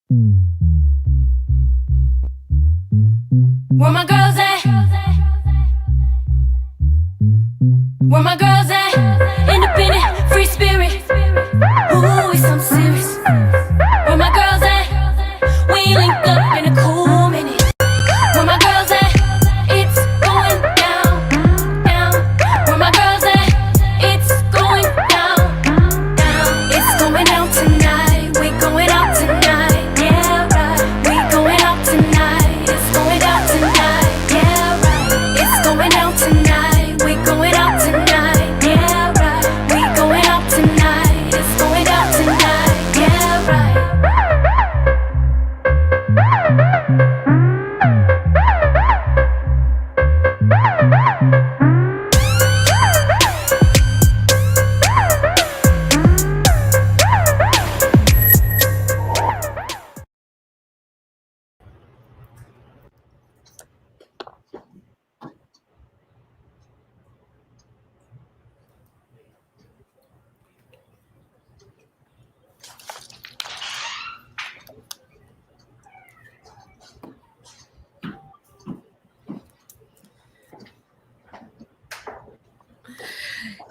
Where my girls at? Where my girls at? Independent, free spirit. Ooh, it's something serious. Where my girls at? We ain't linked up in a cool minute. Where my girls at? It's going down, down. Where my girls at? It's going down, down. It's going down tonight. We going out tonight. Yeah, right. We going out tonight. It's going down tonight. Yeah, right. It's going down tonight. We going out tonight. Yeah, right. We going out tonight. It's going down tonight. Yeah, right.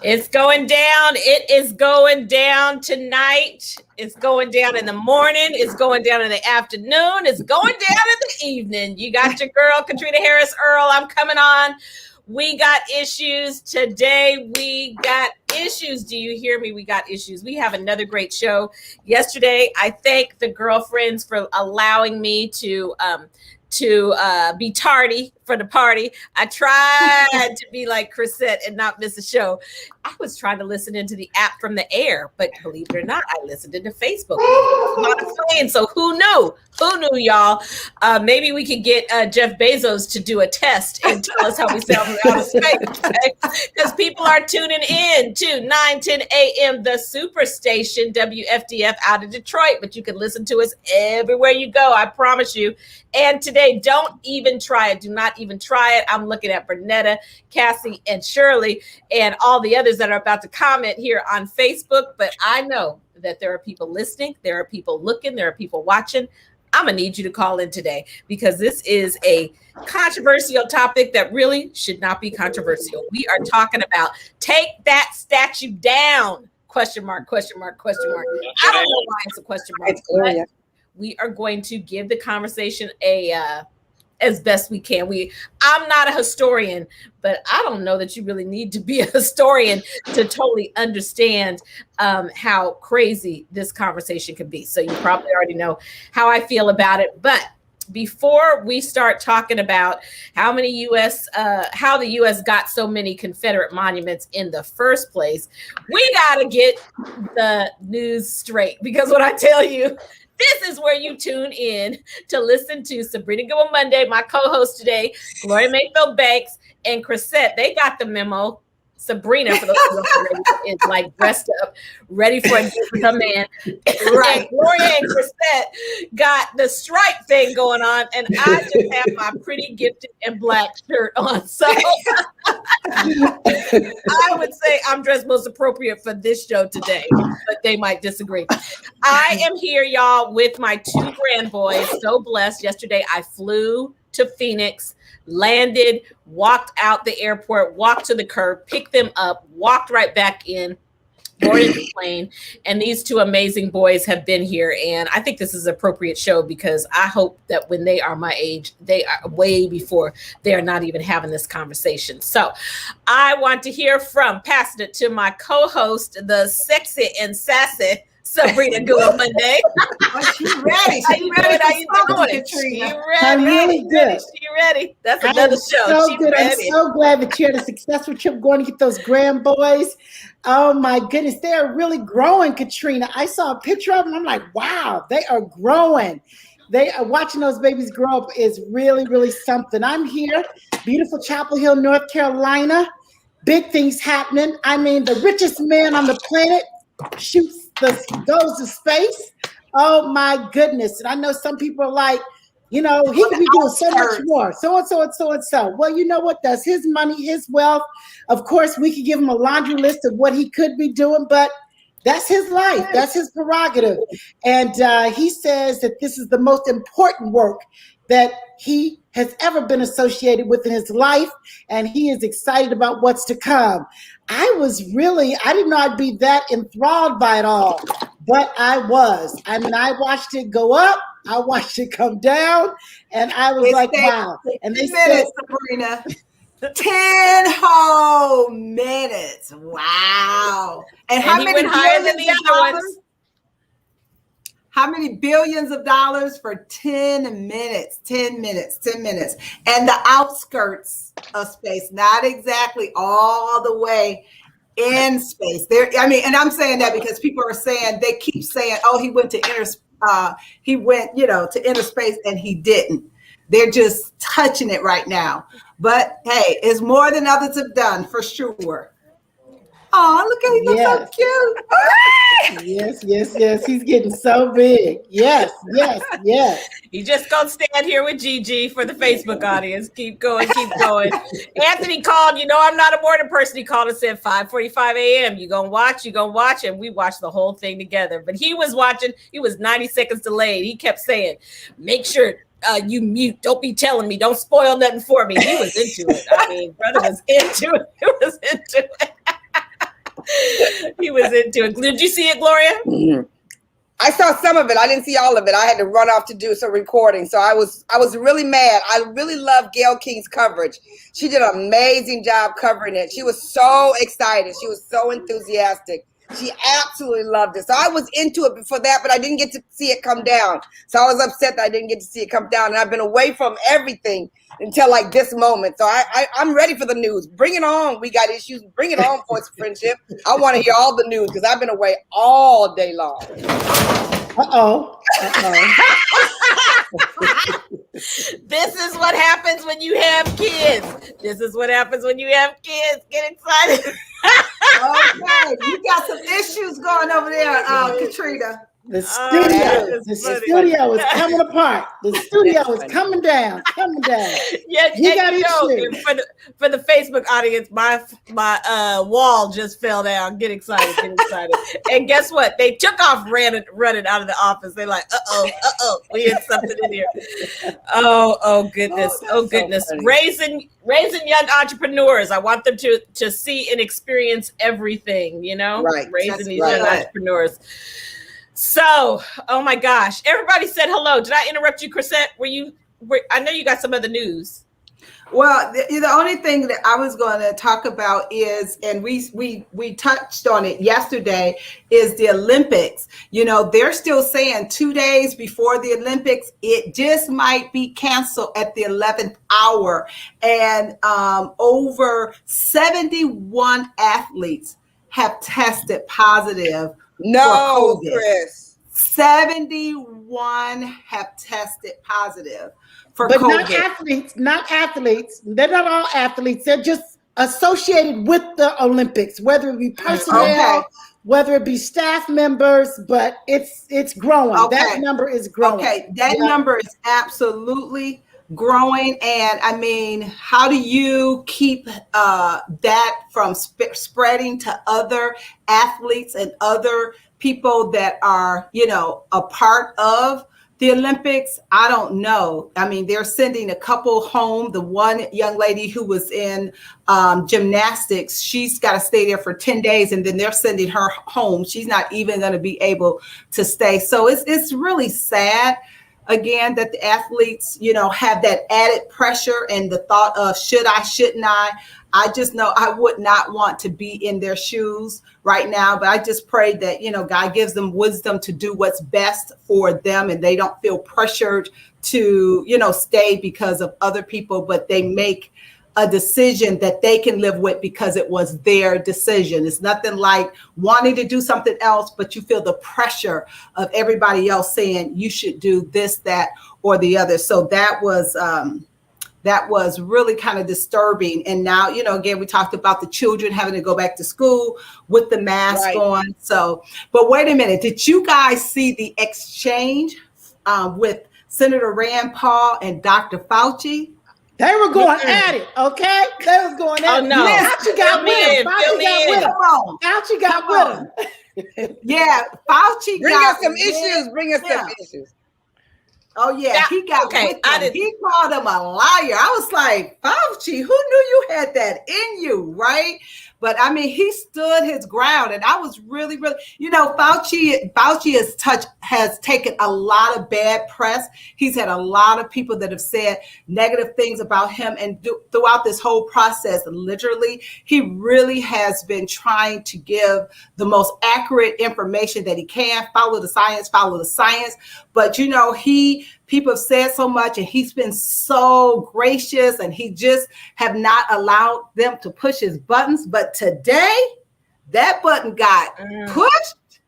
It's going down. It is going down tonight. It's going down in the morning. It's going down in the afternoon. It's going down in the evening. You got your girl, Caterina Harris Earl. I'm coming on. We got issues today. We got issues. Do you hear me? We got issues. We have another great show. Yesterday, I thank the girlfriends for allowing me to be tardy for the party. I tried to be like Crisette and not miss a show. I was trying to listen into the app from the air, but believe it or not, I listened into Facebook. So who knew? Who knew, y'all? Maybe we could get Jeff Bezos to do a test and tell us how we sound from outer space. Because people are tuning in to 9:10 a.m. the Superstation-WFDF out of Detroit. But you can listen to us everywhere you go. I promise you. And today, don't even try it. Do not even try it. I'm looking at Bernetta, Cassie, and Shirley, and all the others that are about to comment here on Facebook. But I know that there are people listening. There are people looking. There are people watching. I'm going to need you to call in today because this is a controversial topic that really should not be controversial. We are talking about take that statue down, question mark, question mark, question mark. I don't know why it's a question mark. It's Gloria. We are going to give the conversation as best we can. I'm not a historian, but I don't know that you really need to be a historian to totally understand how crazy this conversation can be. So you probably already know how I feel about it. But before we start talking about how the U.S. got so many Confederate monuments in the first place, we got to get the news straight. Because what I tell you, this is where you tune in to listen to Sabrina Goodwin Monday, my co-host today, Gloria Mayfield Banks, and Crisette. They got the memo. Sabrina, for those who don't know, is like dressed up, ready for a date with her man. Right. Gloria and Crisette got the stripe thing going on, and I just have my pretty gifted and black shirt on. So I would say I'm dressed most appropriate for this show today, but they might disagree. I am here, y'all, with my two grand boys. So blessed. Yesterday, I flew to Phoenix, landed, walked out the airport, walked to the curb, picked them up, walked right back in, boarded the plane, and these two amazing boys have been here. And I think this is an appropriate show because I hope that when they are my age, they are way before they are not even having this conversation. So I want to hear from, passing it to my co-host, the sexy and sassy Sabrina Goodwin Monday. She's ready. How you doing? How you doing? She ready. I'm really good. She ready. That's another show. So good. Ready. I'm so glad that you had a successful trip going to get those grand boys. Oh my goodness, they are really growing, Katrina. I saw a picture of them. I'm like, wow, they are growing. They are watching those babies grow up is really, really something. I'm here, beautiful Chapel Hill, North Carolina. Big things happening. I mean, the richest man on the planet goes to space. Oh my goodness. And I know some people are like, he could be doing so much more. So and so and so and so. Well, you know what? That's his money, his wealth. Of course, we could give him a laundry list of what he could be doing, but That's his life. That's his prerogative. And he says that this is the most important work that he has ever been associated with in his life. And he is excited about what's to come. I didn't know I'd be that enthralled by it all, but I was. I mean, I watched it go up. I watched it come down. And I was like, wow. And they said, Sabrina. 10 whole minutes. Wow. And how many went higher than the other ones? How many billions of dollars for 10 minutes? 10 minutes, 10 minutes. And the outskirts of space, not exactly all the way in space. There, I mean, and I'm saying that because people are saying, they keep saying, oh, he went to inner space, and he didn't. They're just touching it right now. But hey, it's more than others have done, for sure. Oh, look at him, he's so cute. Yes. He's getting so big. Yes. You just gonna stand here with Gigi for the Facebook audience. Keep going. Anthony called. You know, I'm not a morning person. He called and said 5:45 a.m. You gonna watch, and we watched the whole thing together. But he was watching. He was 90 seconds delayed. He kept saying, "Make sure you mute. Don't be telling me. Don't spoil nothing for me." He was into it. I mean, brother was into it. He was into it. He was into it. Did you see it, Gloria? Mm-hmm. I saw some of it. I didn't see all of it. I had to run off to do some recording. So I was really mad. I really love Gayle King's coverage. She did an amazing job covering it. She was so excited. She was so enthusiastic. She absolutely loved it. So I was into it before that, but I didn't get to see it come down. So I was upset that I didn't get to see it come down. And I've been away from everything until like this moment. So I'm ready for the news. Bring it on. We got issues. Bring it on, Voice of Friendship. I want to hear all the news because I've been away all day long. This is what happens when you have kids. Get excited. Okay, you got some issues going over there, Caterina. The studio is coming apart. The studio is coming down. Yeah, for the Facebook audience, my wall just fell down. Get excited. And guess what? They took off running out of the office. They're like, we had something in here. Oh goodness. So raising young entrepreneurs. I want them to see and experience everything, Right. Raising these young entrepreneurs. So, oh my gosh, everybody said hello. Did I interrupt you, Crisette? I know you got some other news. Well, the only thing that I was going to talk about is, and we touched on it yesterday, is the Olympics. They're still saying 2 days before the Olympics, it just might be canceled at the 11th hour. And over 71 athletes have tested positive. No, Chris. 71 have tested positive for but COVID. not athletes. They're not all athletes. They're just associated with the Olympics, whether it be personnel, whether it be staff members, but it's growing. Okay. That number is growing. Okay, that number is absolutely growing. And I mean, how do you keep that from spreading to other athletes and other people that are, a part of the Olympics? I don't know. I mean, they're sending a couple home. The one young lady who was in gymnastics, she's got to stay there for 10 days and then they're sending her home. She's not even going to be able to stay. So it's really sad. Again, that the athletes, have that added pressure and the thought of should I, shouldn't I? I just know I would not want to be in their shoes right now. But I just pray that, God gives them wisdom to do what's best for them and they don't feel pressured to, stay because of other people, but they make a decision that they can live with because it was their decision. It's nothing like wanting to do something else, but you feel the pressure of everybody else saying you should do this, that, or the other. So that was really kind of disturbing. And now, again, we talked about the children having to go back to school with the mask on. So, but wait a minute, did you guys see the exchange with Senator Rand Paul and Dr. Fauci? They were going at it, okay? They was going at it. Oh, no. Fauci got with him. Fauci got with him. Yeah, Fauci Bring got us some issues. Bring us some issues. Oh yeah, Yeah, he got okay, with them. He called him a liar. I was like, Fauci, who knew you had that in you, right? But I mean, he stood his ground, and I was really, Fauci has taken a lot of bad press. He's had a lot of people that have said negative things about him, and throughout this whole process, literally, he really has been trying to give the most accurate information that he can. Follow the science. But people have said so much, and he's been so gracious, and he just have not allowed them to push his buttons. But today, that button got pushed,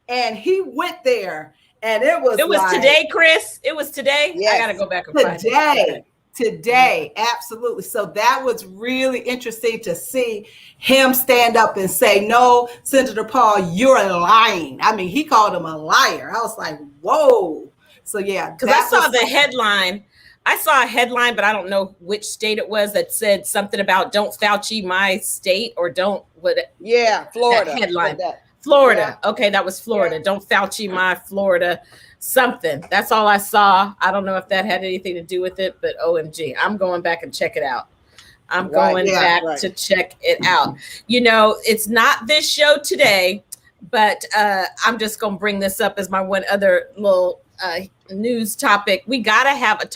and he went there, and it was today, Chris. It was today. Yes. I gotta go back and find it. Today, absolutely. So that was really interesting to see him stand up and say, "No, Senator Paul, you're lying." I mean, he called him a liar. I was like, "Whoa." So yeah, because I saw the headline. I saw a headline, but I don't know which state it was that said something about "Don't Fauci my state" or "Don't what." Yeah, Florida. That headline. Florida. Yeah. Okay, that was Florida. Yeah. Don't Fauci my Florida. Something. That's all I saw. I don't know if that had anything to do with it, but OMG, I'm going back and check it out. I'm going back to check it out. It's not this show today, but I'm just going to bring this up as my one other little news topic. We got to have a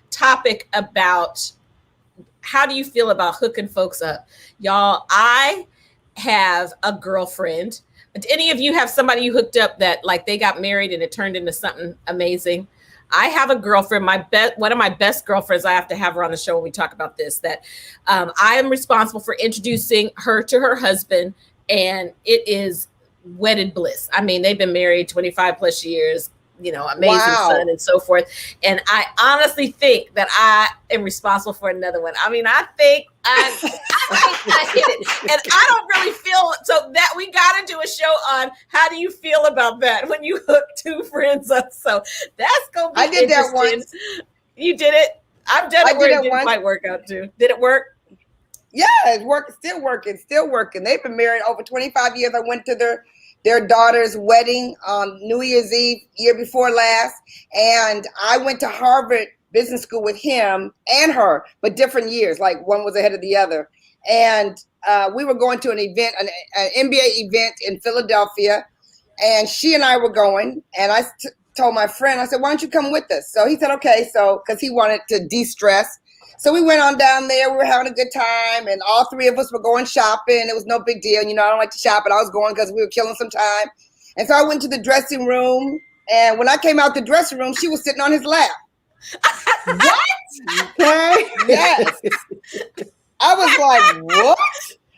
topic about how do you feel about hooking folks up? Y'all, I have a girlfriend. Did any of you have somebody you hooked up that like they got married and it turned into something amazing? I have a girlfriend, one of my best girlfriends. I have to have her on the show when we talk about this, that I am responsible for introducing her to her husband, and it is wedded bliss. I mean, they've been married 25 plus years, amazing son and so forth. And I honestly think that I am responsible for another one. I mean, I think I hit it. And I don't really feel so that we got to do a show on how do you feel about that when you hook two friends up. So that's going to be interesting. I did that once. You did it? I've done it where it didn't quite work out too. Did it work? Yeah, it's working, still working. They've been married over 25 years. I went to their daughter's wedding on New Year's Eve, year before last. And I went to Harvard Business School with him and her, but different years, like one was ahead of the other. And we were going to an event, an MBA event in Philadelphia. And she and I were going. And I told my friend, I said, "Why don't you come with us?" So he said, okay. So, because he wanted to de-stress. So we went on down there. We were having a good time, and all three of us were going shopping. It was no big deal. I don't like to shop, but I was going because we were killing some time. And so I went to the dressing room, and when I came out the dressing room, she was sitting on his lap. What? Okay. Yes. I was like, what?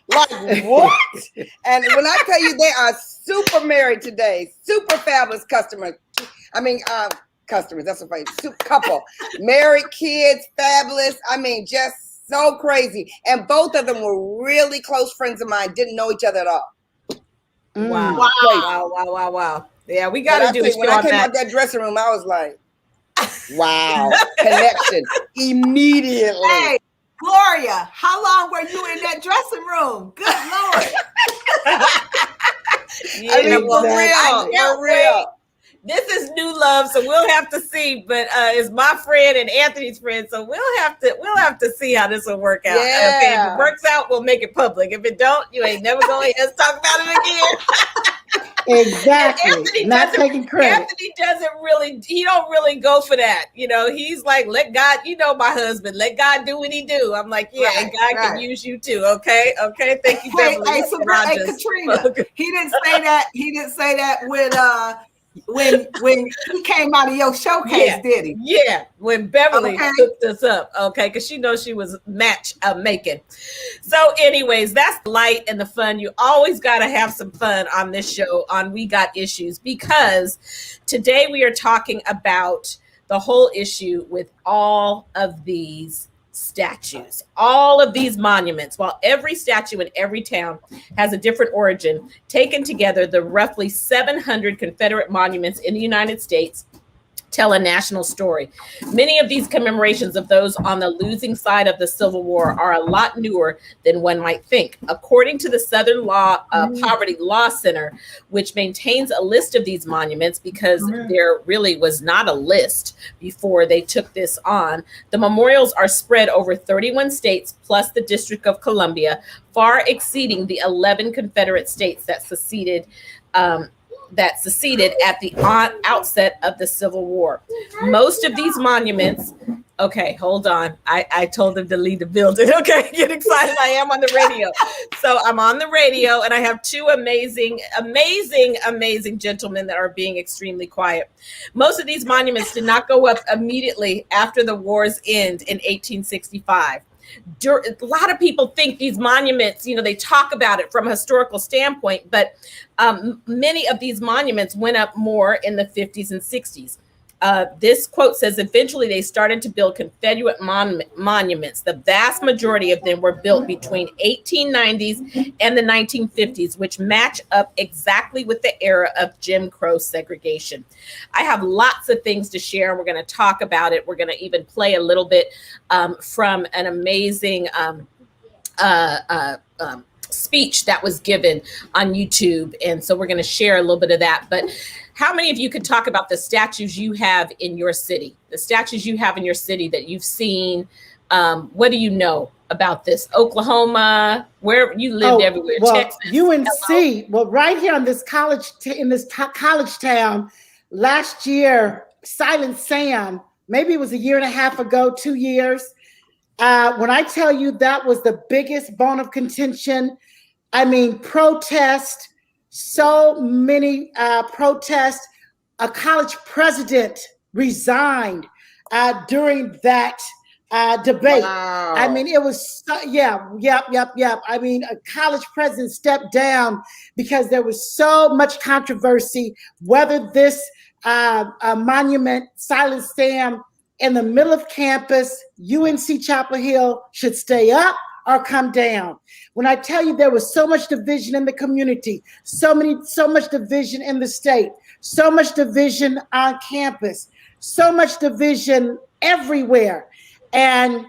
Like, what? And when I tell you they are super married today, super fabulous customers. Customers, that's a phrase. Couple, married, kids, fabulous. I mean, just so crazy. And both of them were really close friends of mine. Didn't know each other at all. Wow. Yeah, we got to do it. When I came out that dressing room, I was like, wow, connection immediately. Hey, Gloria, how long were you in that dressing room? Good Lord. For real. This is new love, so we'll have to see. But it's my friend and Anthony's friend, so we'll have to see how this will work out. Yeah. Okay, if it works out, we'll make it public. If it don't, you ain't never going to talk about it again. Exactly. Not taking credit. Anthony he don't really go for that. He's like, let God, my husband, let God do what he do. I'm like, yeah, right, and God can use you too. Okay. Thank you, Beverly. Hey, Katrina, he didn't say that when he came out of your showcase, did he? Yeah, when Beverly hooked us up, because she knows she was match making. So anyways, that's the light and the fun. You always got to have some fun on this show on We Got Issues, because today we are talking about the whole issue with all of these statues, all of these monuments. While every statue in every town has a different origin, taken together, the roughly 700 Confederate monuments in the United States tell a national story. Many of these commemorations of those on the losing side of the Civil War are a lot newer than one might think. According to the Southern Poverty Law Center, which maintains a list of these monuments, because there really was not a list before they took this on, the memorials are spread over 31 states plus the District of Columbia, far exceeding the 11 Confederate states that seceded at the outset of the Civil War. Most of these monuments, okay, hold on. I told them to leave the building. Okay, get excited. I am on the radio. So I'm on the radio and I have two amazing gentlemen that are being extremely quiet. Most of these monuments did not go up immediately after the war's end in 1865. A lot of people think these monuments, they talk about it from a historical standpoint, but many of these monuments went up more in the 50s and 60s. This quote says, eventually they started to build Confederate monuments. The vast majority of them were built between 1890s and the 1950s, which match up exactly with the era of Jim Crow segregation. I have lots of things to share, and we're going to talk about it. We're going to even play a little bit from an amazing speech that was given on YouTube. And so we're going to share a little bit of that. But how many of you could talk about the statues you have in your city? The statues you have in your city that you've seen. What do you know about this? Oklahoma, where you lived everywhere. Well, Texas, UNC. hello. Well, right here in this college town, last year, Silent Sam, maybe it was a year and a half ago, 2 years. When I tell you that was the biggest bone of contention, I mean, protest, so many protests. A college president resigned during that debate. Wow. I mean, it was, yep. I mean, a college president stepped down because there was so much controversy whether this monument, Silent Sam, in the middle of campus, UNC Chapel Hill, should stay up or come down. When I tell you there was so much division in the community, so much division in the state, so much division on campus, so much division everywhere. And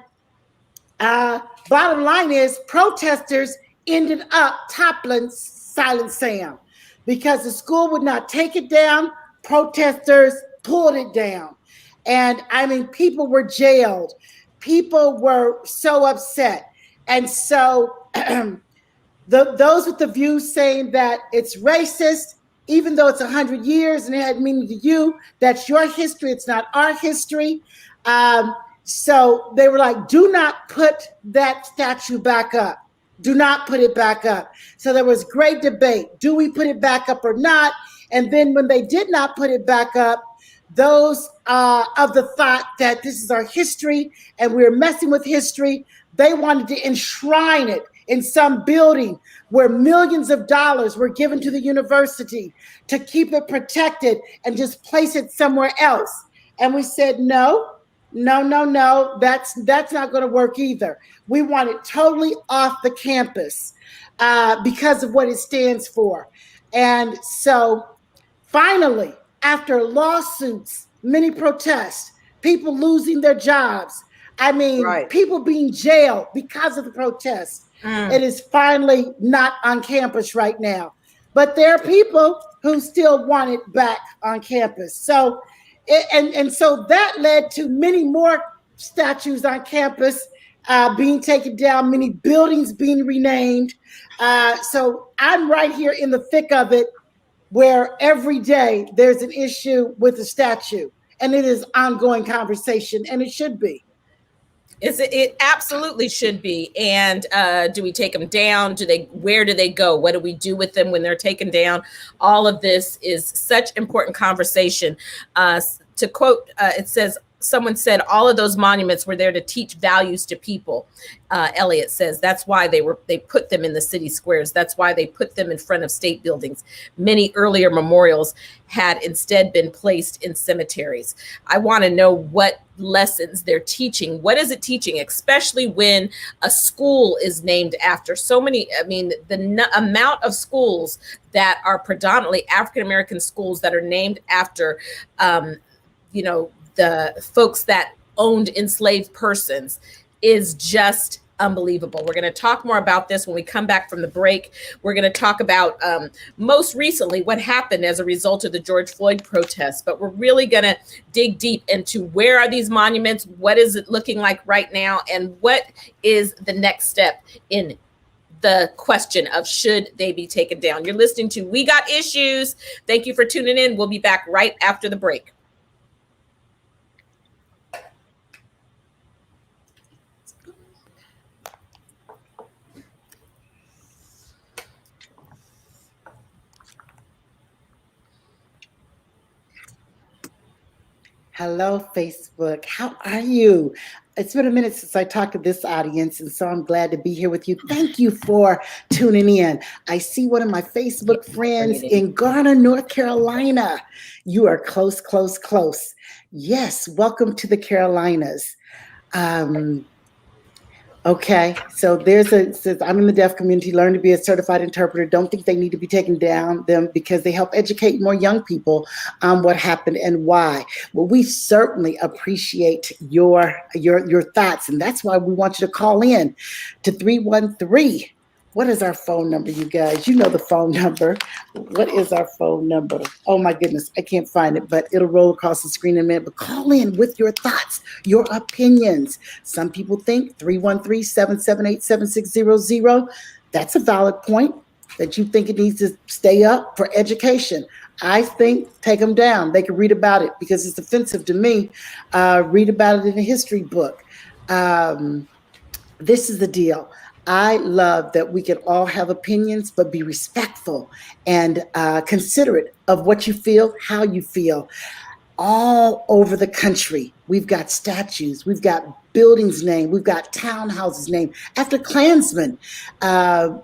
bottom line is protesters ended up toppling Silent Sam because the school would not take it down. Protesters pulled it down. And I mean, people were jailed. People were so upset. And so those with the view saying that it's racist, even though it's 100 years and it had meaning to you, that's your history, it's not our history. So they were like, do not put that statue back up. Do not put it back up. So there was great debate. Do we put it back up or not? And then when they did not put it back up, those of the thought that this is our history and we're messing with history, they wanted to enshrine it in some building where millions of dollars were given to the university to keep it protected and just place it somewhere else. And we said, no, that's not going to work either. We want it totally off the campus because of what it stands for. And so finally, after lawsuits, many protests, people losing their jobs, I mean, people being jailed because of the protests. It is finally not on campus right now. But there are people who still want it back on campus. So, and so that led to many more statues on campus being taken down, many buildings being renamed. So I'm right here in the thick of it, where every day there's an issue with the statue, and it is ongoing conversation, and it should be. It absolutely should be. And do we take them down? Where do they go? What do we do with them when they're taken down? All of this is such important conversation. To quote, it says, someone said all of those monuments were there to teach values to people. Elliot says that's why they put them in the city squares. That's why they put them in front of state buildings. Many earlier memorials had instead been placed in cemeteries. I want to know what lessons they're teaching. What is it teaching, especially when a school is named after so many? I mean, the amount of schools that are predominantly African-American schools that are named after the folks that owned enslaved persons is just unbelievable. We're going to talk more about this when we come back from the break. We're going to talk about most recently what happened as a result of the George Floyd protests, but we're really going to dig deep into where are these monuments, what is it looking like right now, and what is the next step in the question of should they be taken down. You're listening to We Got Issues. Thank you for tuning in. We'll be back right after the break. Hello, Facebook. How are you? It's been a minute since I talked to this audience, and so I'm glad to be here with you. Thank you for tuning in. I see one of my Facebook friends in Garner, North Carolina. You are close, close, close. Yes, welcome to the Carolinas. Okay, so says, I'm in the deaf community, learn to be a certified interpreter. Don't think they need to be taken down them because they help educate more young people on what happened and why. Well, we certainly appreciate your thoughts, and that's why we want you to call in to 313. What is our phone number, you guys? You know the phone number. What is our phone number? Oh my goodness, I can't find it, but it'll roll across the screen in a minute. But call in with your thoughts, your opinions. Some people think 313-778-7600. That's a valid point that you think it needs to stay up for education. I think take them down. They can read about it because it's offensive to me. Read about it in a history book. This is the deal. I love that we can all have opinions, but be respectful and considerate of what you feel, how you feel. All over the country, we've got statues, we've got buildings named, we've got townhouses named after Klansmen. And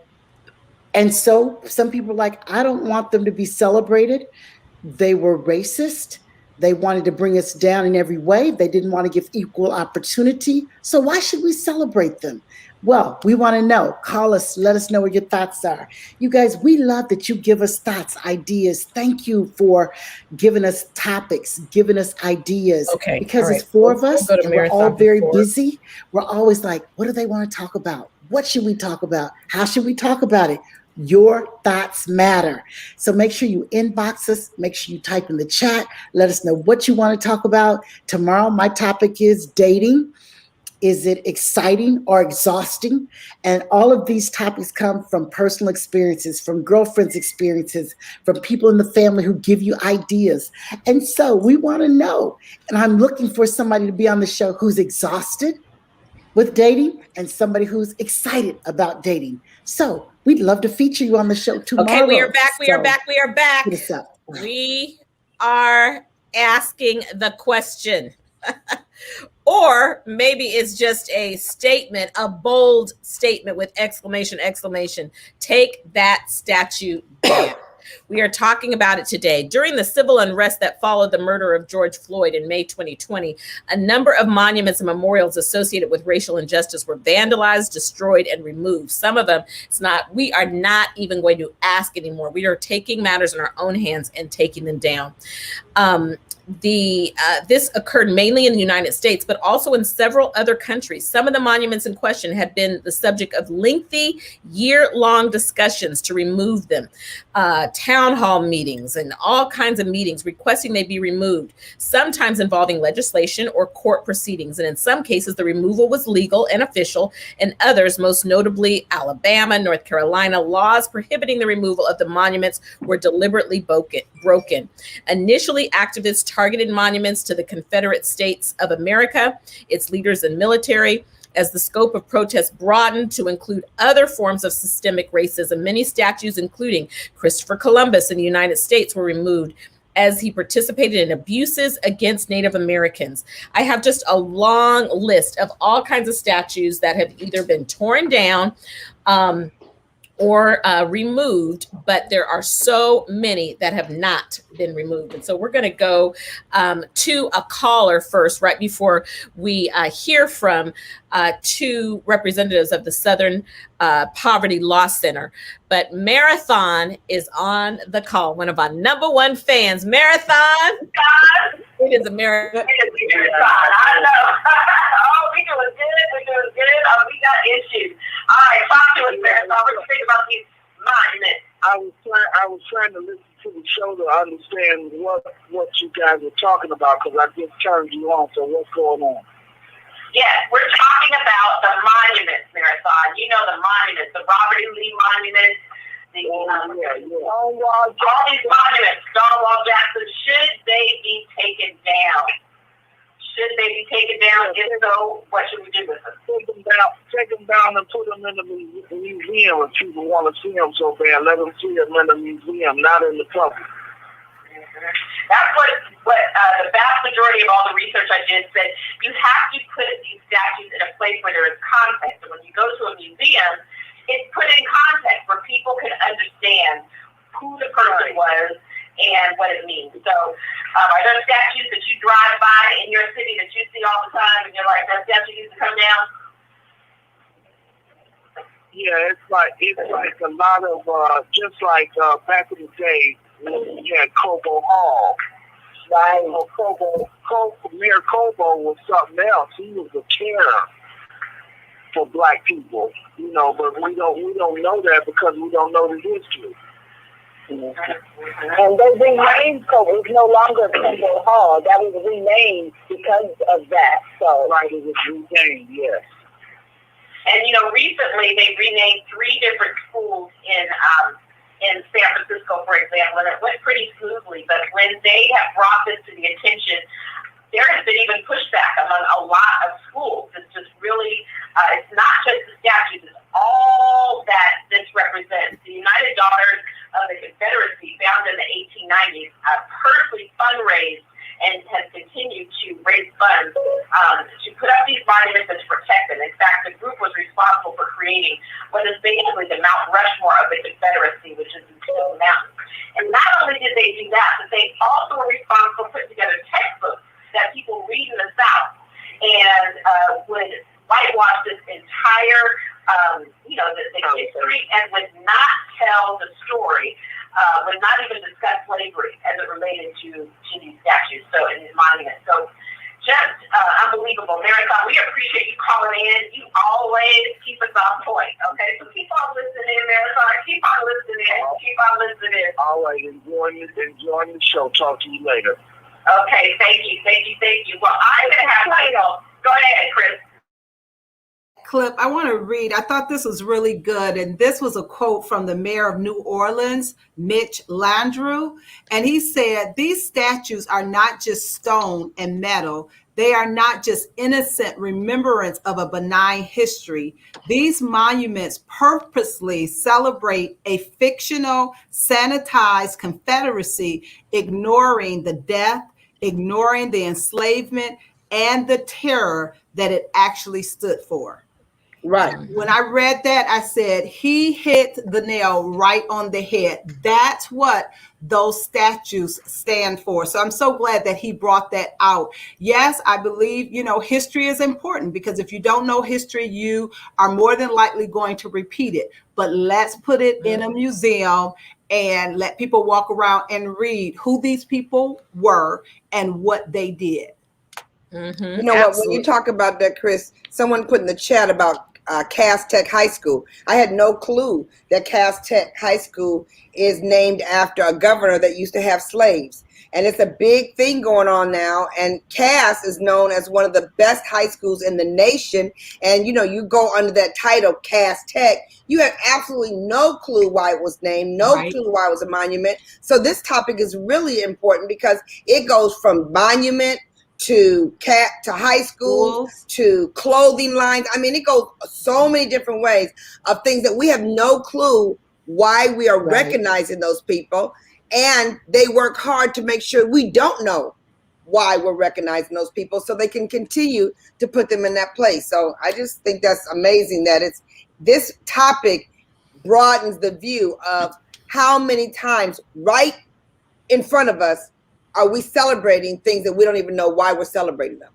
so some people are like, I don't want them to be celebrated. They were racist. They wanted to bring us down in every way. They didn't want to give equal opportunity. So why should we celebrate them? Well, we want to know. Call us. Let us know what your thoughts are. You guys, we love that you give us thoughts, ideas. Thank you for giving us topics, giving us ideas. Okay. Because right. It's four of us, we'll and we're all very busy. We're always like, what do they want to talk about? What should we talk about? How should we talk about it? Your thoughts matter. So make sure you inbox us. Make sure you type in the chat. Let us know what you want to talk about. Tomorrow, my topic is dating. Is it exciting or exhausting? And all of these topics come from personal experiences, from girlfriends' experiences, from people in the family who give you ideas. And so we want to know. And I'm looking for somebody to be on the show who's exhausted with dating and somebody who's excited about dating. So we'd love to feature you on the show tomorrow. Okay, we are back. We are back. Hit us up. We are asking the question. Or maybe it's just a statement, a bold statement with exclamation. Take that statue down. We are talking about it today. During the civil unrest that followed the murder of George Floyd in May 2020, a number of monuments and memorials associated with racial injustice were vandalized, destroyed, and removed. Some of them, we are not even going to ask anymore. We are taking matters in our own hands and taking them down. This occurred mainly in the United States, but also in several other countries. Some of the monuments in question have been the subject of lengthy, year-long discussions to remove them, town hall meetings and all kinds of meetings requesting they be removed, sometimes involving legislation or court proceedings. And in some cases, the removal was legal and official, and others, most notably Alabama, North Carolina, laws prohibiting the removal of the monuments were deliberately broken. Initially, activists targeted monuments to the Confederate States of America, its leaders and military. As the scope of protests broadened to include other forms of systemic racism, many statues, including Christopher Columbus in the United States, were removed as he participated in abuses against Native Americans. I have just a long list of all kinds of statues that have either been torn down, or removed, but there are so many that have not been removed. And so we're going to go to a caller first, right before we hear from two representatives of the Southern Poverty Law Center. But Marathon is on the call, one of our number one fans. Marathon, it is a marathon. I know. Oh, we doing good. We're doing good. We got issues. All right, talk to us, Marathon. What do you think about these monuments? I was trying to listen to the show to understand what you guys were talking about, because I just turned you on. So what's going on? Yes, we're talking about the monuments, Marathon. You know the monuments, the Robert E. Lee monument, all these monuments, Stonewall Jackson. Should they be taken down? Should they be taken down? If so, what should we do with them? Take them down and put them in the museum if people want to see them so bad. Let them see them in the museum, not in the public. That's what the vast majority of all the research I did said. You have to put these statues in a place where there is context. And when you go to a museum, it's put in context where people can understand who the person was and what it means. So are there statues that you drive by in your city that you see all the time and you're like, that statue needs to come down? Yeah, it's like a lot of just like back in the day when we had Cobo Hall. Right. Mayor Cobo was something else. He was a terror for black people, but we don't know that because we don't know the history. And they renamed Cobo. It's no longer Cobo Hall. That was renamed because of that. So right, it was renamed, yes. And recently they renamed 3 different schools in San Francisco, for example, and it went pretty smoothly. But when they have brought this to the attention, there has been even pushback among a lot of schools. It's just really, it's not just the statues, it's all that this represents. The United Daughters of the Confederacy, founded in the 1890s, personally fundraised and has continued to raise funds to put up these monuments and to protect them. In fact, the group was responsible for creating what is basically the Mount Rushmore of the Confederacy, which is the Stone Mountain. And not only did they do that, but they also were responsible for putting together textbooks that people read in the South and would whitewash this entire, the history and would not tell the story, would not even discuss slavery as it related to these statues, so in these monuments. So just unbelievable. Marathon, we appreciate you calling in. You always keep us on point, okay? So keep on listening, Marathon. Keep on listening. Keep on listening. All right, enjoying the show. Talk to you later. Okay, thank you. Well, I'm going to have go ahead, Chris. Clip I want to read. I thought this was really good. And this was a quote from the mayor of New Orleans, Mitch Landrieu. And he said, these statues are not just stone and metal. They are not just innocent remembrance of a benign history. These monuments purposely celebrate a fictional, sanitized Confederacy, ignoring the death, ignoring the enslavement, and the terror that it actually stood for. Right. When I read that, I said, he hit the nail right on the head. That's what those statues stand for. So I'm so glad that he brought that out. Yes, I believe, history is important, because if you don't know history, you are more than likely going to repeat it. But let's put it in a museum and let people walk around and read who these people were and what they did. You know what, when you talk about that, Chris, someone put in the chat about Cass Tech High School. I had no clue that Cass Tech High School is named after a governor that used to have slaves. And it's a big thing going on now. And Cass is known as one of the best high schools in the nation. And, you go under that title, Cass Tech. You have absolutely no clue why it was named, no clue why it was a monument. So this topic is really important because it goes from monument to high school, to clothing lines. I mean, it goes so many different ways of things that we have no clue why we are recognizing those people. And they work hard to make sure we don't know why we're recognizing those people so they can continue to put them in that place. So I just think that's amazing that it's this topic broadens the view of how many times right in front of us are we celebrating things that we don't even know why we're celebrating them.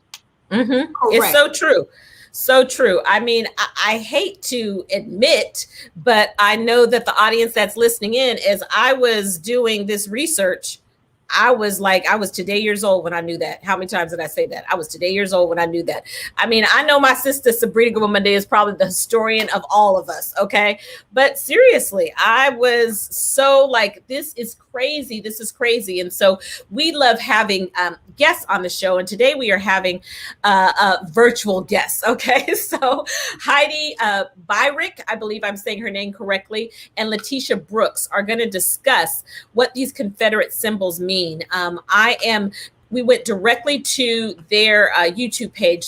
Mm-hmm. It's so true. So true. I mean, I hate to admit, but I know that the audience that's listening in, as I was doing this research, I was like, I was today years old when I knew that. How many times did I say that? I was today years old when I knew that. I mean, I know my sister Sabrina Goodwin Monday is probably the historian of all of us. Okay. But seriously, I was so like, this is crazy. This is crazy. And so we love having guests on the show. And today we are having virtual guests. Okay. So Heidi Byrick, I believe I'm saying her name correctly, and Letitia Brooks are going to discuss what these Confederate symbols mean. We went directly to their YouTube page,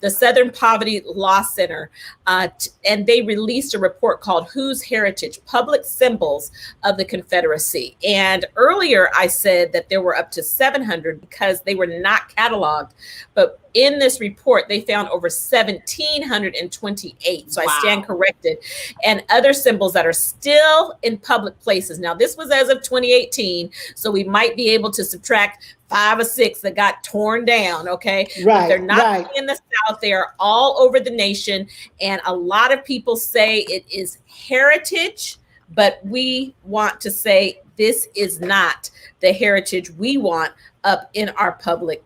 the Southern Poverty Law Center, and they released a report called Whose Heritage? Public Symbols of the Confederacy. And earlier I said that there were up to 700 because they were not cataloged. But in this report, they found over 1,728. So wow. I stand corrected. And other symbols that are still in public places. Now, this was as of 2018. So we might be able to subtract 5 or 6 that got torn down. Okay. Right. But they're not in the South. They are all over the nation. And a lot of people say it is heritage, but we want to say this is not the heritage we want up in our public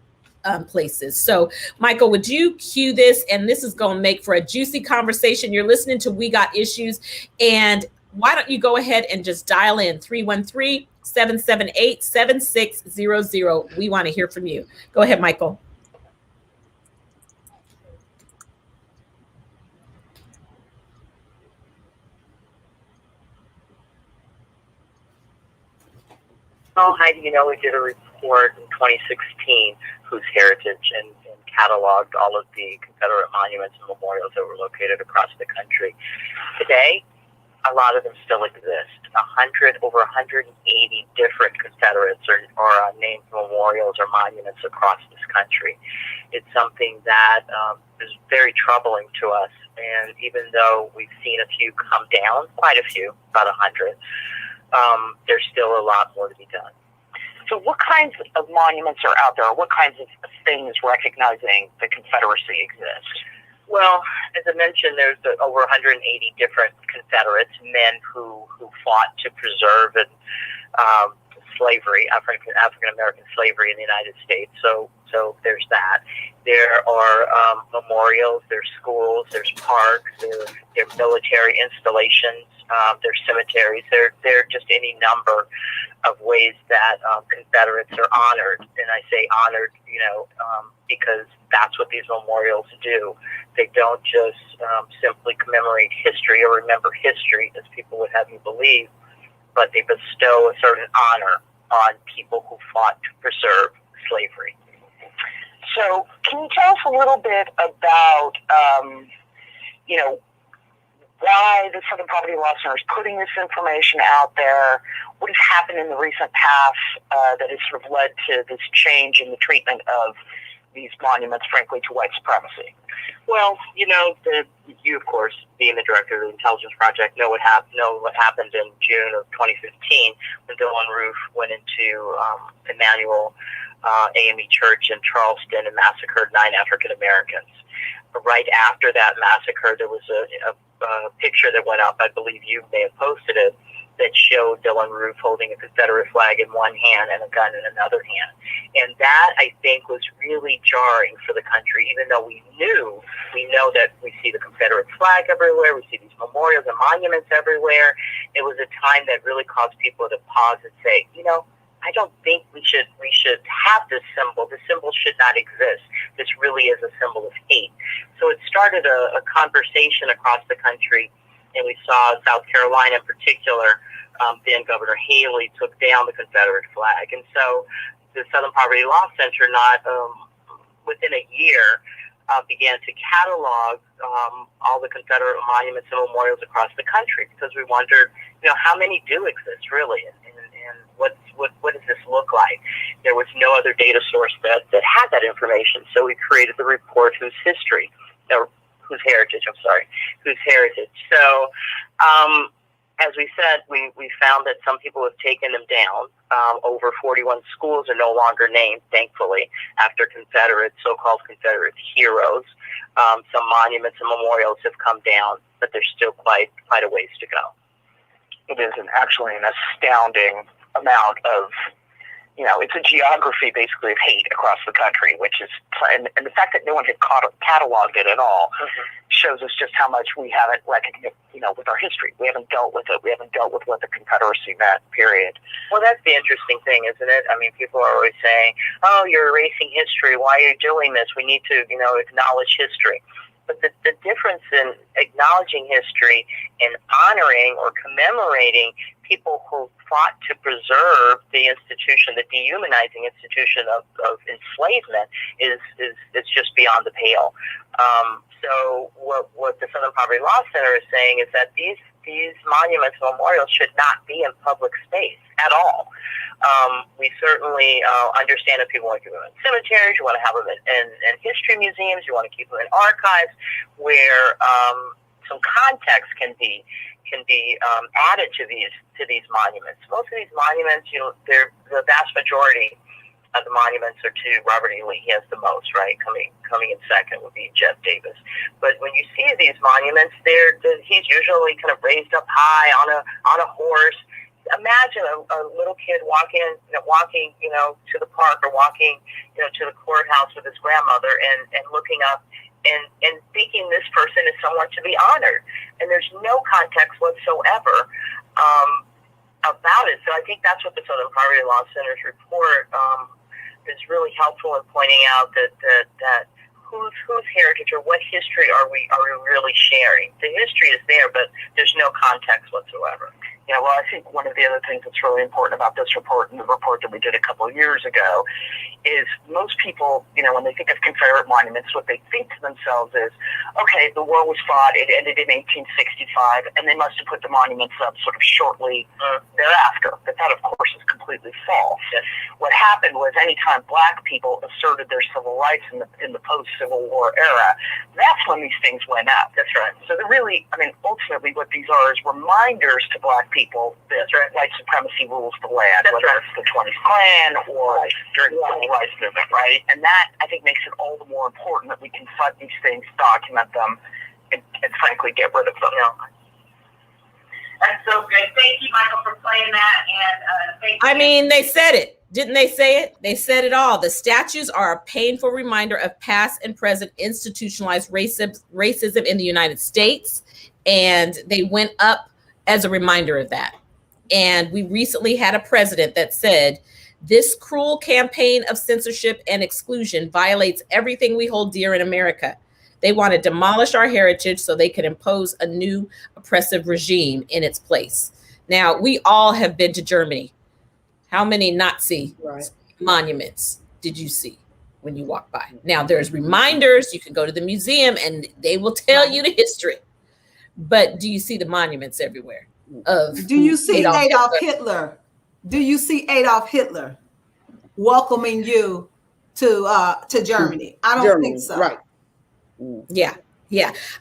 places. So, Michael, would you cue this? And this is going to make for a juicy conversation. You're listening to We Got Issues. And why don't you go ahead and just dial in 313-778-7600. We want to hear from you. Go ahead, Michael. Oh, Heidi, we did a report in 2016, Whose Heritage, and cataloged all of the Confederate monuments and memorials that were located across the country. Today, a lot of them still exist. Over 180 different Confederates or named memorials or monuments across this country. It's something that is very troubling to us. And even though we've seen a few come down, quite a few, about 100, there's still a lot more to be done. So what kinds of monuments are out there? What kinds of things recognizing the Confederacy exist? Well, as I mentioned, there's over 180 different Confederates, men who fought to preserve slavery, African-American slavery in the United States. So there's that. There are memorials, there's schools, there's parks, there are military installations, there's cemeteries. There are just any number of ways that Confederates are honored. And I say honored, because that's what these memorials do. They don't just simply commemorate history or remember history, as people would have you believe, but they bestow a certain honor on people who fought to preserve slavery. So can you tell us a little bit about, why the Southern Poverty Law Center is putting this information out there? What has happened in the recent past that has sort of led to this change in the treatment of these monuments, frankly, to white supremacy? Well, you, of course, being the director of the Intelligence Project, know what happened in June of 2015 when Dylan Roof went into Emmanuel AME Church in Charleston and massacred 9 African Americans. Right after that massacre, there was a picture that went up, I believe you may have posted it, that showed Dylan Roof holding a Confederate flag in one hand and a gun in another hand. And that, I think, was really jarring for the country, even though we know that we see the Confederate flag everywhere, we see these memorials and monuments everywhere. It was a time that really caused people to pause and say, I don't think we should have this symbol. The symbol should not exist. This really is a symbol of hate. So it started a conversation across the country, and we saw South Carolina in particular, then Governor Haley took down the Confederate flag. And so the Southern Poverty Law Center, within a year, began to catalog all the Confederate monuments and memorials across the country, because we wondered, how many do exist really, and what does this look like? There was no other data source that had that information, so we created the report Whose History. Now, whose heritage. So, as we said, we found that some people have taken them down. Over 41 schools are no longer named, thankfully, after so-called Confederate heroes. Some monuments and memorials have come down, but there's still quite a ways to go. It is actually an astounding amount of, it's a geography basically of hate across the country, which is, and the fact that no one had cataloged it at all shows us just how much we haven't recognized, with our history. We haven't dealt with it. We haven't dealt with what the Confederacy meant, period. Well, that's the interesting thing, isn't it? I mean, people are always saying, oh, you're erasing history. Why are you doing this? We need to, acknowledge history. But the difference in acknowledging history and honoring or commemorating people who fought to preserve the institution, the dehumanizing institution of enslavement, is just beyond the pale. So what the Southern Poverty Law Center is saying is that these monuments and memorials should not be in public space at all. We certainly understand that people want to keep them in cemeteries, you want to have them in history museums, you want to keep them in archives where some context can be added to these monuments. Most of these monuments, they're the vast majority of the monuments are to Robert E. Lee. He has the most, right? Coming in second would be Jeff Davis. But when you see these monuments, he's usually kind of raised up high on a horse. Imagine a little kid walking, to the park or walking, to the courthouse with his grandmother and looking up and thinking this person is someone to be honored. And there's no context whatsoever about it. So I think that's what the Southern Poverty Law Center's report is really helpful in pointing out that whose heritage or what history are we really sharing? The history is there, but there's no context whatsoever. Yeah, well, I think one of the other things that's really important about this report and the report that we did a couple of years ago is most people, when they think of Confederate monuments, what they think to themselves is, okay, the war was fought, it ended in 1865, and they must have put the monuments up sort of shortly thereafter. But that, of course, is completely false. Yes. What happened was anytime Black people asserted their civil rights in the post-Civil War era, that's when these things went up. That's right. So they're really, ultimately what these are is reminders to Black people that white supremacy rules the land, whether it's the 20th Klan or during the Civil Rights Movement, right? And that, I think, makes it all the more important that we confront these things, document them, and frankly, get rid of them. That's so good. Thank you, Michael, for playing that. And thank you. I mean, they said it. Didn't they say it? They said it all. The statues are a painful reminder of past and present institutionalized racism in the United States. And they went up as a reminder of that. And we recently had a president that said, this cruel campaign of censorship and exclusion violates everything we hold dear in America. They want to demolish our heritage so they can impose a new oppressive regime in its place. Now, we all have been to Germany. How many Nazi monuments did you see when you walk by? Now, there's reminders. You can go to the museum and they will tell you the history. But do you see the monuments everywhere? Do you see Adolf Hitler? Do you see Adolf Hitler welcoming you to Germany? I don't think so. Right. Yeah.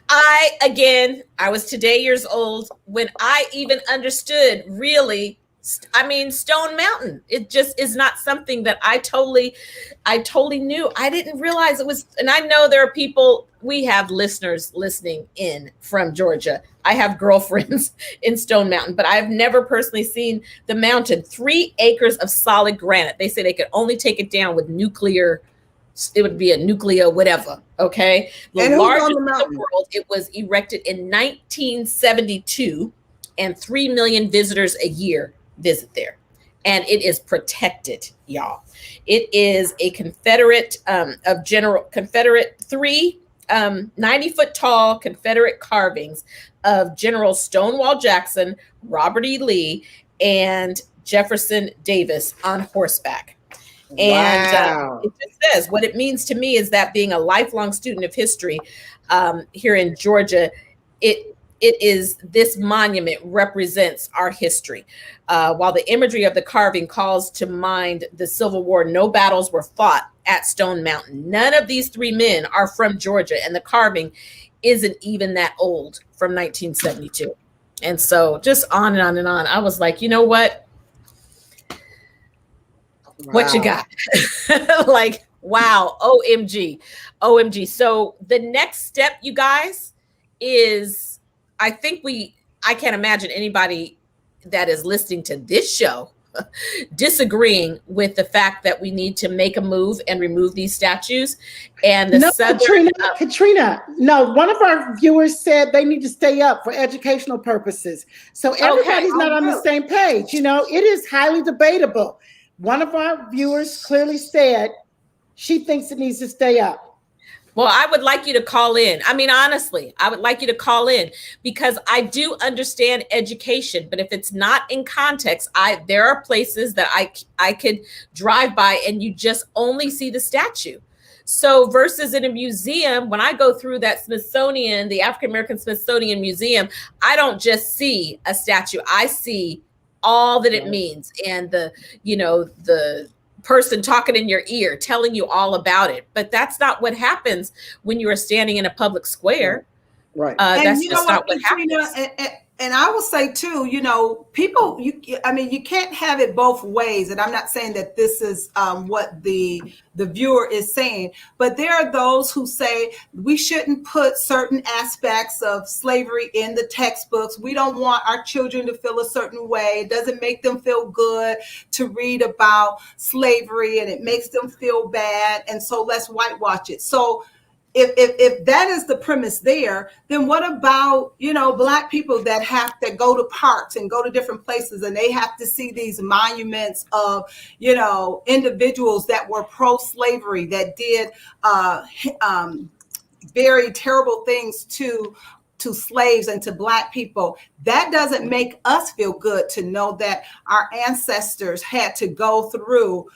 I was today years old when I even understood really, Stone Mountain. It just is not something that I totally knew. I didn't realize it was, and I know there are people, we have listeners listening in from Georgia. I have girlfriends in Stone Mountain, but I've never personally seen the mountain. 3 acres of solid granite. They say they could only take it down with nuclear. It would be a nuclear whatever. Okay. The largest in the world. It was erected in 1972, and 3 million visitors a year visit there. And it is protected, y'all. It is a Confederate Confederate 3 90-foot tall Confederate carvings of General Stonewall Jackson, Robert E. Lee, and Jefferson Davis on horseback. And it just says what it means to me is that being a lifelong student of history here in Georgia, it is, this monument represents our history. While the imagery of the carving calls to mind the Civil War, no battles were fought at Stone Mountain. None of these 3 men are from Georgia, and the carving isn't even that old, from 1972. And so just on and on and on. I was like, you know what? What you got? Like, wow, OMG, OMG. So the next step, you guys, is I can't imagine anybody that is listening to this show disagreeing with the fact that we need to make a move and remove these statues. And Caterina, no, one of our viewers said they need to stay up for educational purposes. So everybody's not on the same page. You know, it is highly debatable. One of our viewers clearly said she thinks it needs to stay up. Well, I would like you to call in. I mean, honestly, I would like you to call in, because I do understand education, but if it's not in context, there are places that I could drive by and you just only see the statue. So versus in a museum, when I go through that Smithsonian, the African American Smithsonian Museum, I don't just see a statue. I see all that it means, and the person talking in your ear, telling you all about it. But that's not what happens when you are standing in a public square. Right. That's just not what happens. And I will say too, people, you can't have it both ways. And I'm not saying that this is what the viewer is saying, but there are those who say we shouldn't put certain aspects of slavery in the textbooks. We don't want our children to feel a certain way. It doesn't make them feel good to read about slavery, and it makes them feel bad. And so let's whitewash it. So if that is the premise there, then what about, Black people that have to go to parks and go to different places, and they have to see these monuments of, individuals that were pro-slavery, that did very terrible things to slaves and to Black people? That doesn't make us feel good to know that our ancestors had to go through,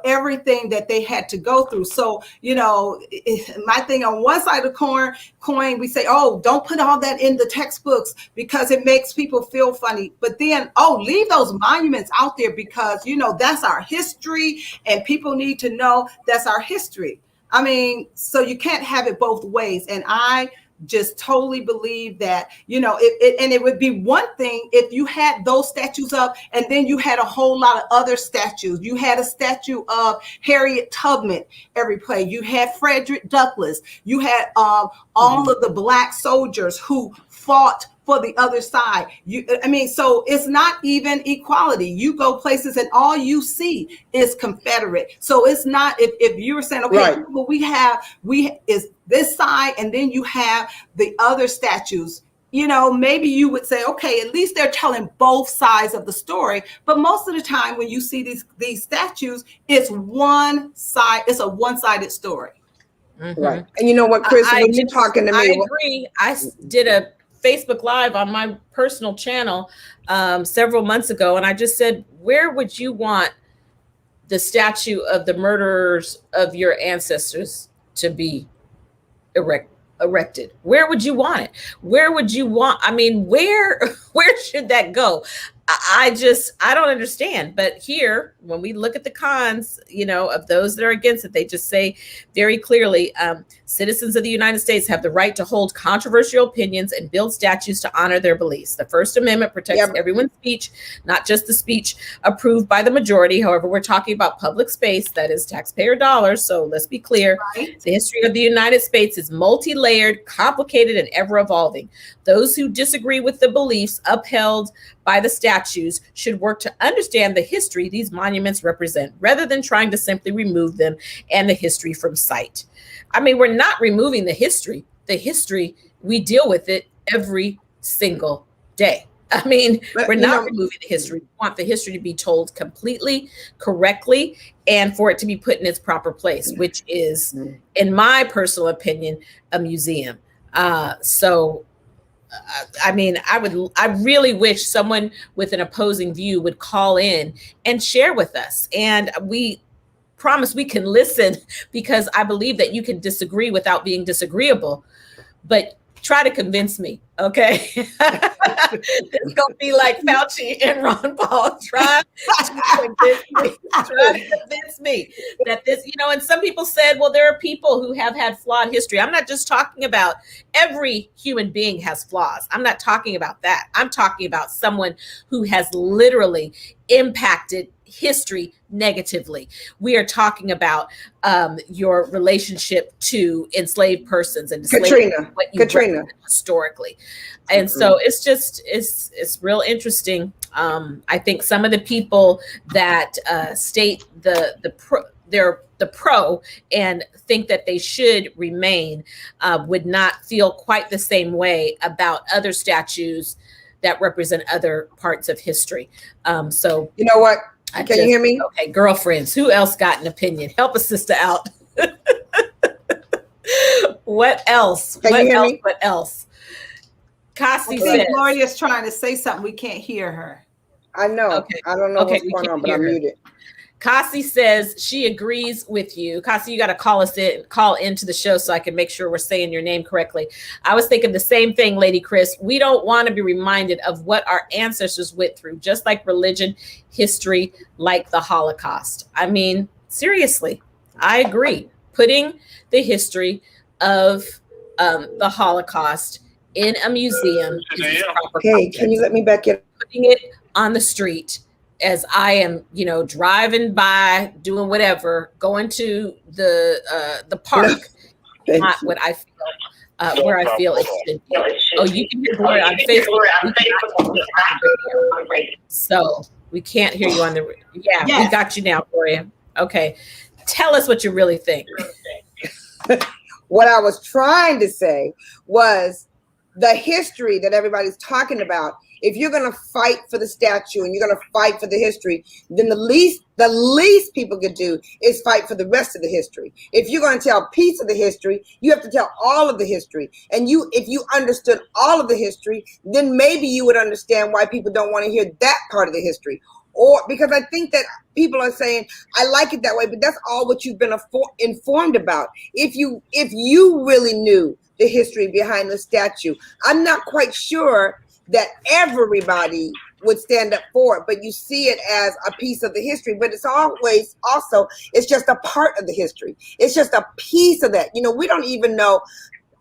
everything that they had to go through. So, my thing on one side of the coin, we say, oh, don't put all that in the textbooks because it makes people feel funny. But then, leave those monuments out there because, that's our history, and people need to know that's our history. I mean, so you can't have it both ways. And I just totally believe that, it would be one thing if you had those statues up and then you had a whole lot of other statues. You had a statue of Harriet Tubman every place. You had Frederick Douglass. You had all of the Black soldiers who fought for the other side. So it's not even equality. You go places and all you see is Confederate. So it's not, if you were saying, okay, right, well, we is this side, and then you have the other statues, maybe you would say, okay, at least they're telling both sides of the story. But most of the time when you see these statues, it's one side, it's a one-sided story. Mm-hmm. Right. And you know what, Chris, when you're talking to me, I agree. I did a Facebook Live on my personal channel several months ago, and I just said, where would you want the statue of the murderers of your ancestors to be erected? Where would you want it? Where would you want, where should that go? I don't understand. But here, when we look at the cons, of those that are against it, they just say very clearly, citizens of the United States have the right to hold controversial opinions and build statues to honor their beliefs. The First Amendment protects everyone's speech, not just the speech approved by the majority. However, we're talking about public space, that is taxpayer dollars. So let's be clear. Right. The history of the United States is multi-layered, complicated, and ever evolving. Those who disagree with the beliefs upheld by the statues should work to understand the history these monuments represent, rather than trying to simply remove them and the history from sight. We're not removing the history. The history, we deal with it every single day. We're not removing the history. We want the history to be told completely, correctly, and for it to be put in its proper place, which is, in my personal opinion, a museum. I really wish someone with an opposing view would call in and share with us. And we promise we can listen, because I believe that you can disagree without being disagreeable. But Try to convince me, okay? It's gonna be like Fauci and Ron Paul. Try to convince me that this, and some people said, well, there are people who have had flawed history. I'm not just talking about every human being has flaws. I'm not talking about that. I'm talking about someone who has literally impacted history negatively. We are talking about your relationship to enslaved persons and what you represent historically. And so it's real interesting. I think some of the people that state the pro and think that they should remain would not feel quite the same way about other statues that represent other parts of history. So you know what? Can you hear me? Okay, girlfriends. Who else got an opinion? Help a sister out. What else? What else? Cassie says Gloria's trying to say something. We can't hear her. I know. Okay. I don't know what's going on, but I'm muted. Cassie says she agrees with you. Cassie, you got to call into the show so I can make sure we're saying your name correctly. I was thinking the same thing, Lady Chris. We don't want to be reminded of what our ancestors went through, just like religion, history, like the Holocaust. I mean, seriously, I agree. Putting the history of the Holocaust in a museum is proper. Hey, can you let me back in? Putting it on the street as I am, driving by, doing whatever, going to the park, not what I feel, where I feel it should be. Oh, you can hear Gloria on Facebook. So we can't hear you on the. Yeah, yes. We got you now, Gloria. Okay, tell us what you really think. What I was trying to say was the history that everybody's talking about. If you're going to fight for the statue and you're going to fight for the history, then the least people could do is fight for the rest of the history. If you're going to tell a piece of the history, you have to tell all of the history. And if you understood all of the history, then maybe you would understand why people don't want to hear that part of the history. Or because I think that people are saying, I like it that way, but that's all what you've been informed about. If you really knew the history behind the statue, I'm not quite sure that everybody would stand up for it, but you see it as a piece of the history, but it's always also, it's just a part of the history. It's just a piece of that. We don't even know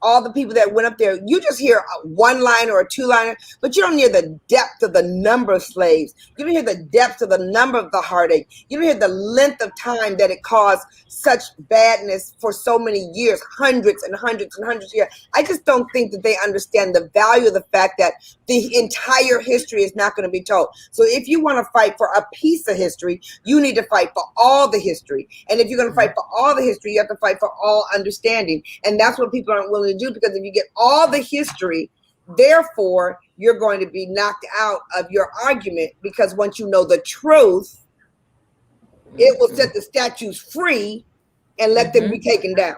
all the people that went up there. You just hear a one-liner or a two-liner, but you don't hear the depth of the number of slaves. You don't hear the depth of the number of the heartache. You don't hear the length of time that it caused such badness for so many years, hundreds and hundreds and hundreds of years. I just don't think that they understand the value of the fact that the entire history is not going to be told. So if you want to fight for a piece of history, you need to fight for all the history. And if you're going to fight for all the history, you have to fight for all understanding. And that's what people aren't willing to do, because if you get all the history, therefore you're going to be knocked out of your argument, because once you know the truth, it will set the statues free and let them be taken down.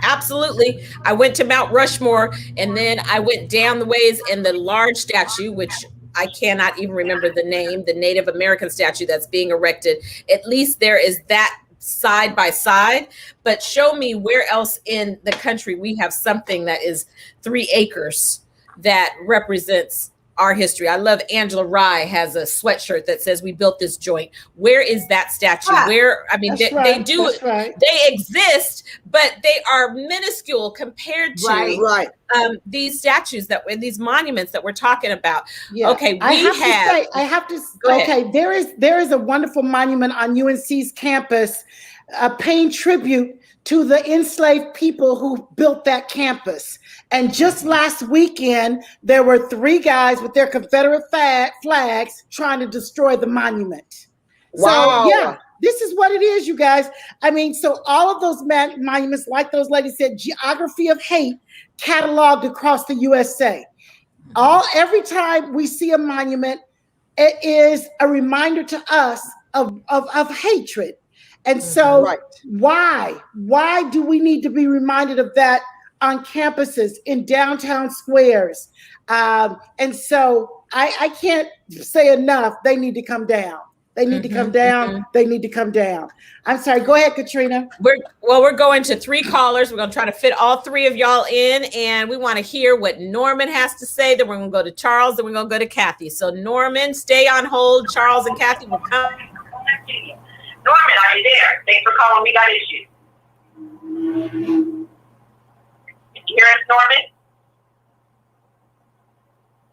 Absolutely. I went to Mount Rushmore, and then I went down the ways, and the large statue, which I cannot even remember the name, the Native American statue that's being erected, at least there is that side by side. But show me where else in the country we have something that is 3 acres that represents our history. I love Angela Rye has a sweatshirt that says we built this joint. Where is that statue? Where, I mean, they do, they exist, but they are minuscule compared to these statues these monuments that we're talking about. Yeah. Okay, I have to say, there is a wonderful monument on UNC's campus paying tribute to the enslaved people who built that campus. And just last weekend, there were 3 guys with their Confederate flags trying to destroy the monument. Wow. So, yeah, this is what it is, you guys. I mean, so all of those monuments, like those ladies said, geography of hate cataloged across the USA. Every time we see a monument, it is a reminder to us of hatred. And so why do we need to be reminded of that on campuses, in downtown squares? And so I can't say enough. They need to come down. They need to come down. They need to come down. I'm sorry. Go ahead, Caterina. We're going to 3 callers. We're going to try to fit all 3 of y'all in, and we want to hear what Norman has to say. Then we're going to go to Charles, then we're going to go to Kathy. So Norman, stay on hold. Charles and Kathy will come. Norman, are you there? Thanks for calling. We got issues. Can you hear us, Norman?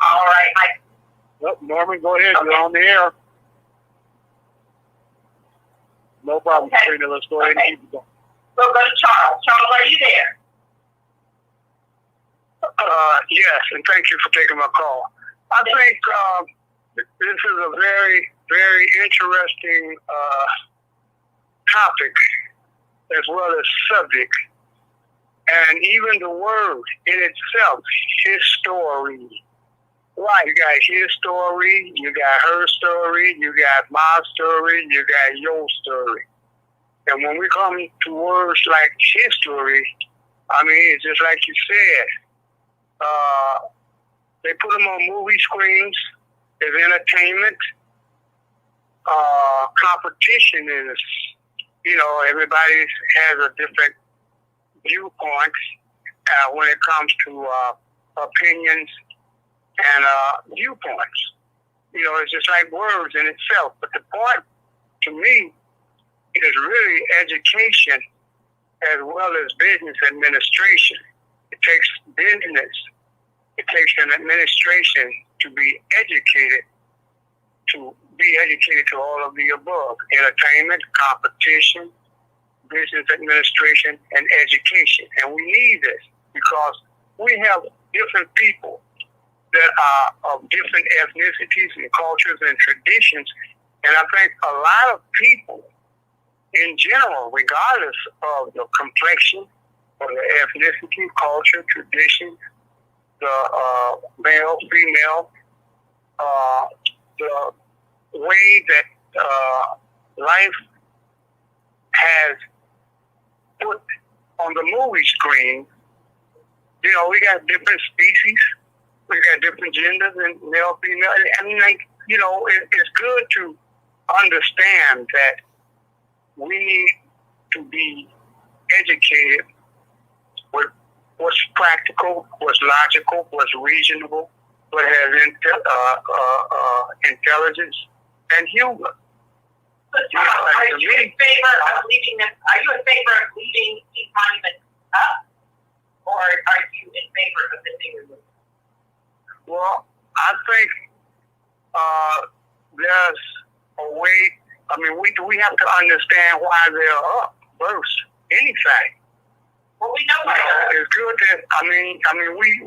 All right, Mike. Nope, Norman, go ahead. You're on the air. No problem, Sabrina. Let's go ahead and keep it going. We'll go to Charles. Charles, are you there? Yes, and thank you for taking my call. I think this is a very, very interesting topic as well as subject. And even the word in itself, his story. Right. You got his story, you got her story, you got my story, you got your story. And when we come to words like history, I mean, it's just like you said, they put them on movie screens as entertainment. Competition is, everybody has a different viewpoint when it comes to opinions and viewpoints. It's just like words in itself. But the point, to me, is really education as well as business administration. It takes business, it takes an administration to be educated to all of the above: entertainment, competition, business administration, and education. And we need this because we have different people that are of different ethnicities and cultures and traditions. And I think a lot of people in general, regardless of the complexion or the ethnicity, culture, tradition, the male, female, the way that life has put on the movie screen, we got different species, we got different genders and male, female. I mean, it's good to understand that we need to be educated with what's practical, what's logical, what's reasonable, what has intelligence and humor. Are you in favor of leaving these monuments up, or are you in favor of the removed? Well, I think there's a way. I mean, we have to understand why they're up first. Anything. Well, we know that. It's good that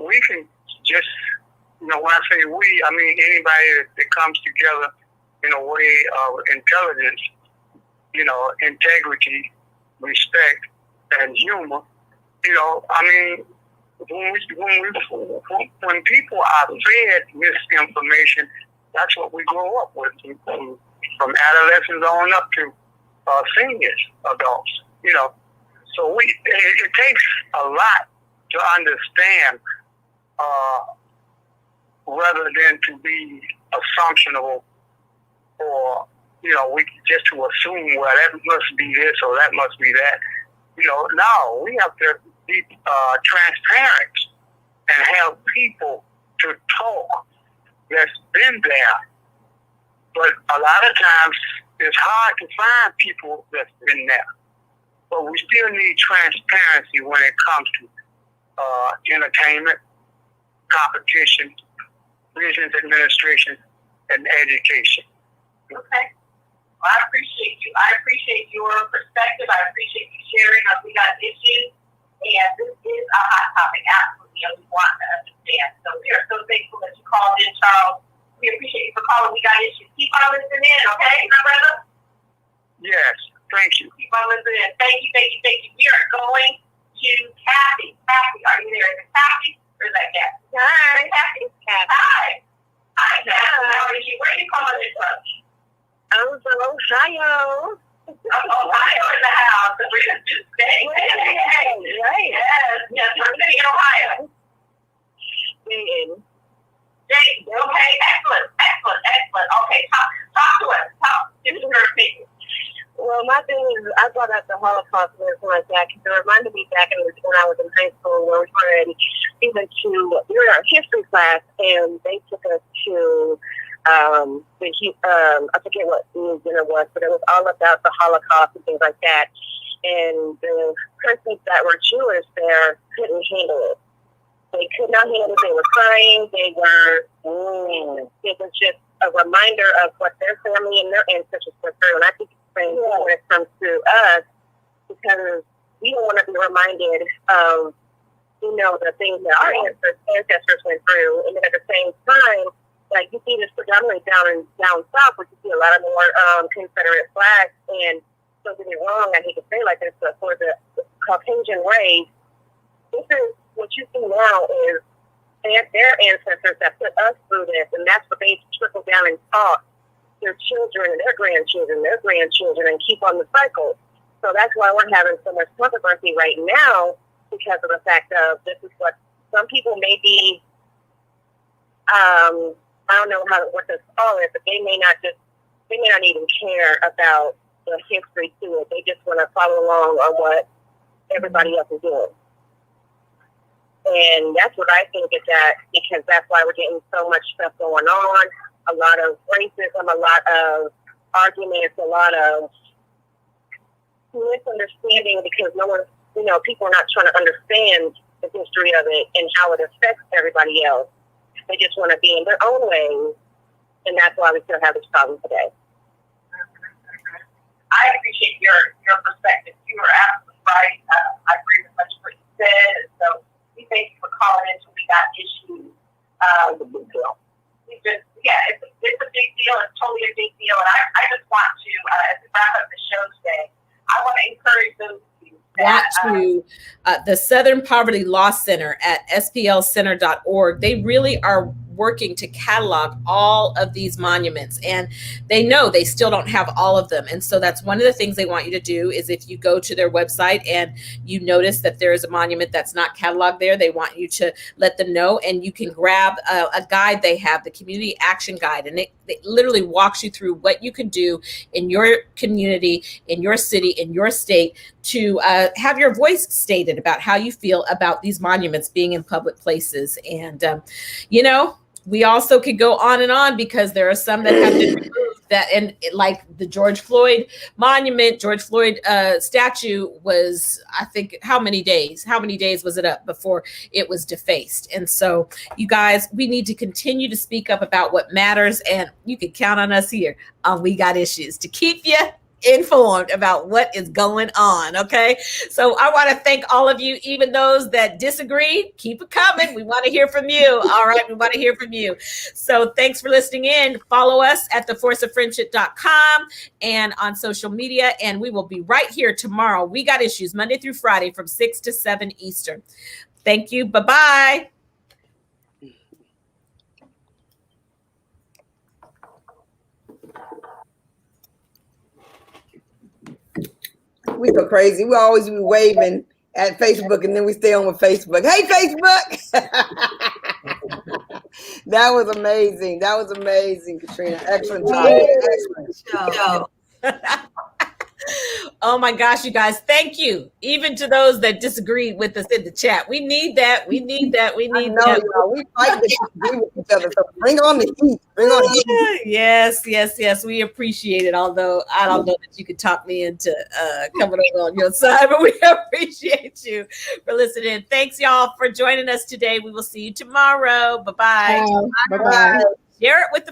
we can just when I say we, I mean anybody that comes together in a way of intelligence, integrity, respect, and humor. When people are fed misinformation, that's what we grow up with from adolescents on up to seniors, adults. So it takes a lot to understand, rather than to be assumptionable or we just to assume, well, that must be this or that must be that. No, we have to be transparent and have people to talk that's been there. But a lot of times it's hard to find people that's been there. But we still need transparency when it comes to entertainment, competition, business administration, and education. Okay. Well, I appreciate you. I appreciate your perspective. I appreciate you sharing us. We got issues, and this is a hot topic, absolutely, and we want to understand. So we are so thankful that you called in, Charles. We appreciate you for calling. We got issues. Keep on listening in, okay, my brother? Yes, thank you. Keep on listening in. Thank you. We are going to Kathy. Kathy, are you there? Is it Kathy or is that Kathy? Hi. Kathy. Hi. Hi, Kathy. How are you? Where are you calling in from? I'm from Ohio. Ohio in the house. Sabrina just saying. Hey. Right. Yes. We're sitting in Ohio. Okay. Excellent. Okay. Talk to us. Give us your opinion. Well, my thing is, I brought up the Holocaust and everything like that because it reminded me back when I was in high school where we were in our history class, and they took us to I forget what museum it was, but it was all about the Holocaust and things like that. And the persons that were Jewish there couldn't handle it. They could not handle it. They were crying. They were. It was just a reminder of what their family and their ancestors were through. And I think it's the same thing when it comes to us, because we don't want to be reminded of, the things that our ancestors went through. And then at the same time, like you see this predominantly down south, where you see a lot of more Confederate flags. And don't get me wrong, I hate to say it like this, but for the Caucasian race, this is what you see now is their ancestors that put us through this, and that's what they trickle down and taught their children and their grandchildren, and keep on the cycle. So that's why we're having so much controversy right now, because of the fact of this is what some people may be. I don't know what to call it, but they may not even care about the history to it. They just want to follow along on what everybody else is doing. And that's what I think is that, because that's why we're getting so much stuff going on, a lot of racism, a lot of arguments, a lot of misunderstanding, because people are not trying to understand the history of it and how it affects everybody else. They just want to be in their own way, and that's why we still have this problem today. I appreciate your perspective. You are absolutely right. I agree with much of what you said. So we thank you for calling in. We got issues. It's a big deal. It's a big deal. It's totally a big deal. And I just want to, as we wrap up the show today, I want to encourage those of you that the Southern Poverty Law Center at splcenter.org. They really are working to catalog all of these monuments, and they know they still don't have all of them. And so that's one of the things they want you to do is if you go to their website and you notice that there is a monument that's not cataloged there, they want you to let them know, and you can grab a guide they have, the Community Action Guide, and it literally walks you through what you can do in your community, in your city, in your state to have your voice stated about how you feel about these monuments being in public places. And, we also could go on and on, because there are some that have been removed like the George Floyd monument, George Floyd statue was, I think, how many days was it up before it was defaced? And so you guys, we need to continue to speak up about what matters, and you can count on us here on We Got Issues to keep you informed about what is going on. Okay. So I want to thank all of you, even those that disagree, keep it coming. We want to hear from you. All right. We want to hear from you. So thanks for listening in. Follow us at theforceoffriendship.com and on social media. And we will be right here tomorrow. We Got Issues Monday through Friday from 6 to 7 Eastern. Thank you. Bye-bye. We so crazy. We always be waving at Facebook, and then we stay on with Facebook. Hey, Facebook! That was amazing. Caterina. Excellent job. Excellent show. Oh my gosh, you guys, thank you. Even to those that disagree with us in the chat. We need that. We fight to disagree with each other. So bring on the heat. Yes. We appreciate it. Although I don't know that you could talk me into coming over on your side, but we appreciate you for listening. Thanks, y'all, for joining us today. We will see you tomorrow. Bye-bye. Bye-bye. Share it with the